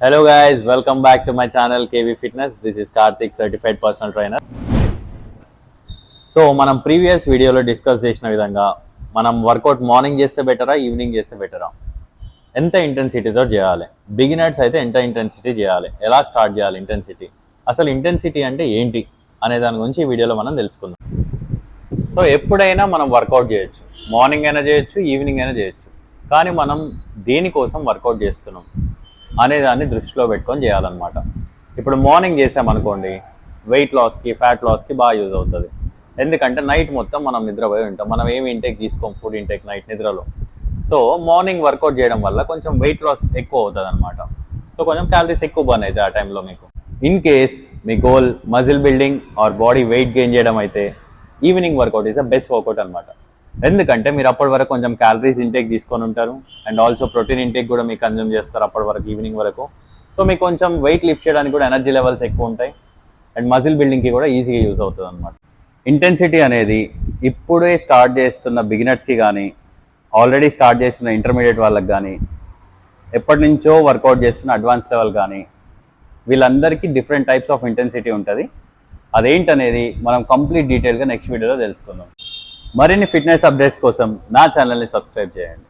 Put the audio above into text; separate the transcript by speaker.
Speaker 1: Hello guys, welcome back to my channel KV Fitness. This is Karthik, certified personal trainer. So మనం previous వీడియోలో discuss చేసిన విధంగా మనం work out morning చేస్తే బెటరా, ఈవినింగ్ చేస్తే బెటరా, ఎంత ఇంటెన్సిటీతో చేయాలి, బిగినర్స్ అయితే ఎంత ఇంటెన్సిటీ చేయాలి, ఎలా స్టార్ట్ చేయాలి ఇంటెన్సిటీ, అసలు ఇంటెన్సిటీ అంటే ఏంటి అనే దాని గురించి ఈ వీడియోలో మనం తెలుసుకుందాం. సో ఎప్పుడైనా మనం వర్కౌట్ చేయొచ్చు, మార్నింగ్ అయినా చేయొచ్చు, ఈవినింగ్ అయినా చేయొచ్చు, కానీ మనం దేనికోసం వర్కౌట్ చేస్తున్నాం అనే దాన్ని దృష్టిలో పెట్టుకొని చేయాలన్నమాట. ఇప్పుడు మార్నింగ్ చేసామనుకోండి, వెయిట్ లాస్కి, ఫ్యాట్ లాస్కి బాగా యూజ్ అవుతుంది. ఎందుకంటే నైట్ మొత్తం మనం నిద్రపోయి ఉంటాం, మనం ఏమి ఇంటేక్ తీసుకోం, ఫుడ్ ఇంటేక్ నైట్ నిద్రలో. సో మార్నింగ్ వర్కౌట్ చేయడం వల్ల కొంచెం వెయిట్ లాస్ ఎక్కువ అవుతుంది అనమాట. సో కొంచెం క్యాలరీస్ ఎక్కువ బర్న్ అవుతాయి ఆ టైంలో మీకు. ఇన్ కేస్ మీ goal muscle building or body weight gain చేయడం అయితే evening workout is the best workout అనమాట. ఎందుకంటే మీరు అప్పటి వరకు కొంచెం క్యాలరీస్ ఇంటేక్ తీసుకొని ఉంటారు అండ్ ఆల్సో ప్రోటీన్ ఇంటేక్ కూడా మీకు కన్జ్యూమ్ చేస్తారు అప్పటి వరకు, ఈవినింగ్ వరకు. సో మీకు కొంచెం వెయిట్ లిఫ్ట్ చేయడానికి కూడా ఎనర్జీ లెవెల్స్ ఎక్కువ ఉంటాయి అండ్ మజిల్ బిల్డింగ్కి కూడా ఈజీగా యూజ్ అవుతుంది అనమాట. ఇంటెన్సిటీ అనేది ఇప్పుడే స్టార్ట్ చేస్తున్న బిగినర్స్కి కానీ, ఆల్రెడీ స్టార్ట్ చేస్తున్న ఇంటర్మీడియట్ వాళ్ళకి కానీ, ఎప్పటి నుంచో వర్కౌట్ చేస్తున్న అడ్వాన్స్ లెవెల్ కానీ, వీళ్ళందరికీ డిఫరెంట్ టైప్స్ ఆఫ్ ఇంటెన్సిటీ ఉంటుంది. అదేంటనేది మనం కంప్లీట్ డీటెయిల్గా నెక్స్ట్ వీడియోలో తెలుసుకుందాం. మరిన్ని ఫిట్నెస్ అప్డేట్స్ కోసం నా ఛానల్ని సబ్స్క్రైబ్ చేయండి.